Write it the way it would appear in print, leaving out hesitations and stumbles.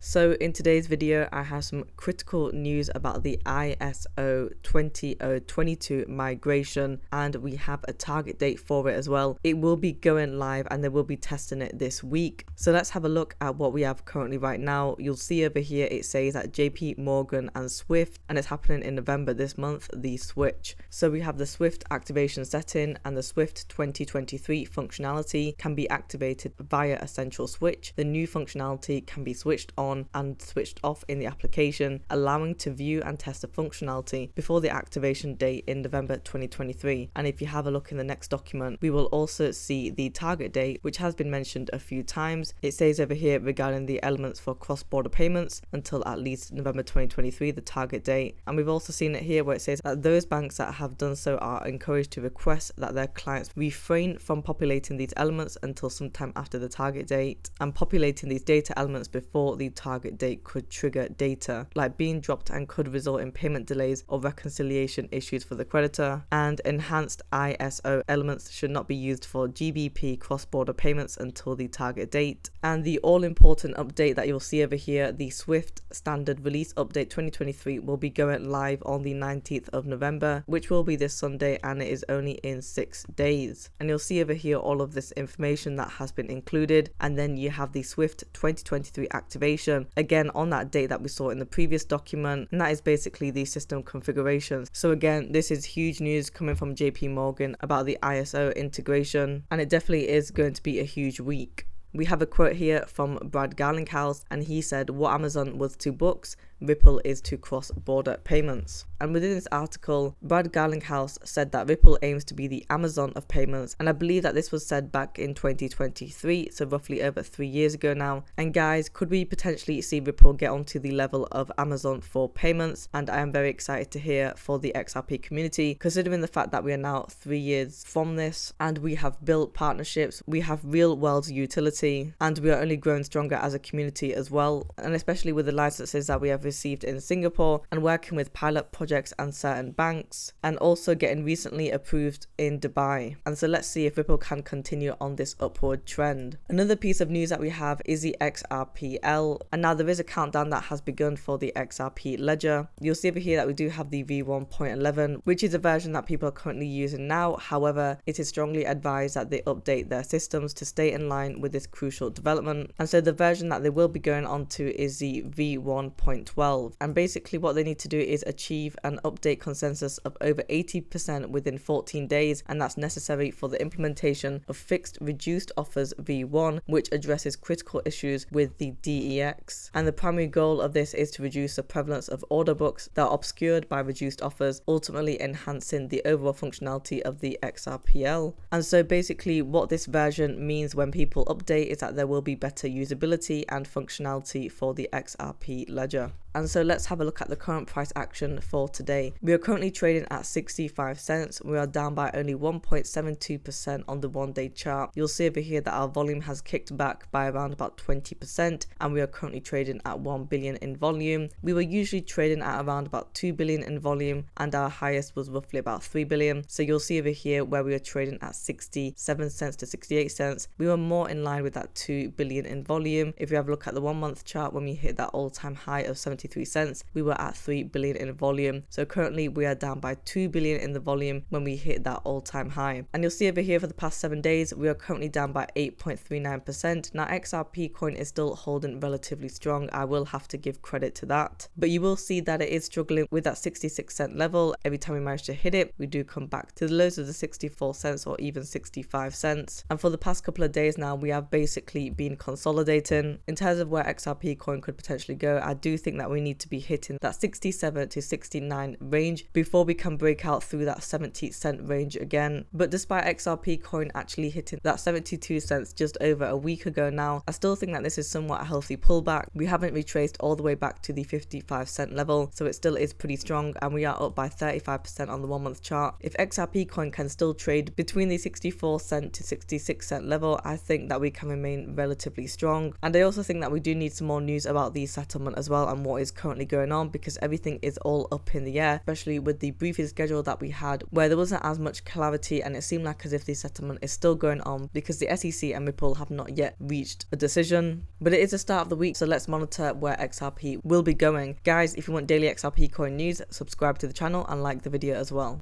So in today's video, I have some critical news about the ISO 20022 migration, and we have a target date for it as well. It will be going live and they will be testing it this week. So let's have a look at what we have currently right now. You'll see over here it says that JP Morgan and Swift, and it's happening in November this month, the switch. So we have the Swift activation setting, and the Swift 2023 functionality can be activated via a central switch. The new functionality can be switched on and switched off in the application, allowing to view and test the functionality before the activation date in November 2023. And if you have a look in the next document, we will also see the target date, which has been mentioned a few times. It says over here regarding the elements for cross-border payments until at least November 2023, the target date. And we've also seen it here where it says that those banks that have done so are encouraged to request that their clients refrain from populating these elements until sometime after the target date, and populating these data elements before the target date could trigger data like being dropped and could result in payment delays or reconciliation issues for the creditor. And enhanced ISO elements should not be used for GBP cross-border payments until the target date. And the all-important update that you'll see over here, the Swift Standard Release Update 2023, will be going live on the 19th of November, which will be this Sunday, and it is only in 6 days. And you'll see over here all of this information that has been included, and then you have the Swift 2023 activation again on that date that we saw in the previous document, and that is basically the system configurations. So again, this is huge news coming from JP Morgan about the ISO integration, and it definitely is going to be a huge week. We have a quote here from Brad Garlinghouse, and he said, "What Amazon was to books, Ripple is to cross-border payments." And within this article, Brad Garlinghouse said that Ripple aims to be the Amazon of payments, and I believe that this was said back in 2023, so roughly over 3 years ago now. And guys, could we potentially see Ripple get onto the level of Amazon for payments? And I am very excited to hear for the XRP community, considering the fact that we are now 3 years from this, and we have built partnerships, we have real world utility, and we are only growing stronger as a community as well. And especially with the licenses that we have received in Singapore, and working with pilot projects and certain banks, and also getting recently approved in Dubai. And so let's see if Ripple can continue on this upward trend. Another piece of news that we have is the XRPL, and now there is a countdown that has begun for the XRP Ledger. You'll see over here that we do have the V1.11, which is a version that people are currently using now. However, it is strongly advised that they update their systems to stay in line with this crucial development. And so the version that they will be going on to is the V1.12, and basically what they need to do is achieve an update consensus of over 80% within 14 days, and that's necessary for the implementation of fixed reduced offers V1, which addresses critical issues with the DEX. And the primary goal of this is to reduce the prevalence of order books that are obscured by reduced offers, ultimately enhancing the overall functionality of the XRPL. And so basically what this version means when people update is that there will be better usability and functionality for the XRP Ledger. And so let's have a look at the current price action for today. We are currently trading at 65 cents. We are down by only 1.72% on the 1-day chart. You'll see over here that our volume has kicked back by around about 20%, and we are currently trading at 1 billion in volume. We were usually trading at around about 2 billion in volume, and our highest was roughly about 3 billion. So you'll see over here where we are trading at 67 cents to 68 cents. We were more in line with that 2 billion in volume. If you have a look at the 1-month chart, when we hit that all-time high of 73 cents, we were at 3 billion in volume. So currently we are down by 2 billion in the volume when we hit that all-time high. And you'll see over here for the past 7 days, we are currently down by 8.39%. Now XRP coin is still holding relatively strong. I will have to give credit to that. But you will see that it is struggling with that 66 cent level. Every time we manage to hit it, we do come back to the lows of the 64 cents or even 65 cents. And for the past couple of days now, we have basically been consolidating. In terms of where XRP coin could potentially go, I do think that we need to be hitting that 67 to 69 range before we can break out through that 70 cent range again. But despite XRP coin actually hitting that 72 cents just over a week ago now, I still think that this is somewhat a healthy pullback. We haven't retraced all the way back to the 55 cent level, so it still is pretty strong, and we are up by 35% on the 1-month chart. If XRP coin can still trade between the 64 cent to 66 cent level, I think that we can remain relatively strong. And I also think that we do need some more news about the settlement as well and what is currently going on, because everything is all up in the air, especially with the briefing schedule that we had where there wasn't as much clarity, and it seemed like as if the settlement is still going on because the SEC and Ripple have not yet reached a decision. But it is the start of the week, so let's monitor where XRP will be going. Guys, if you want daily XRP coin news, subscribe to the channel and like the video as well.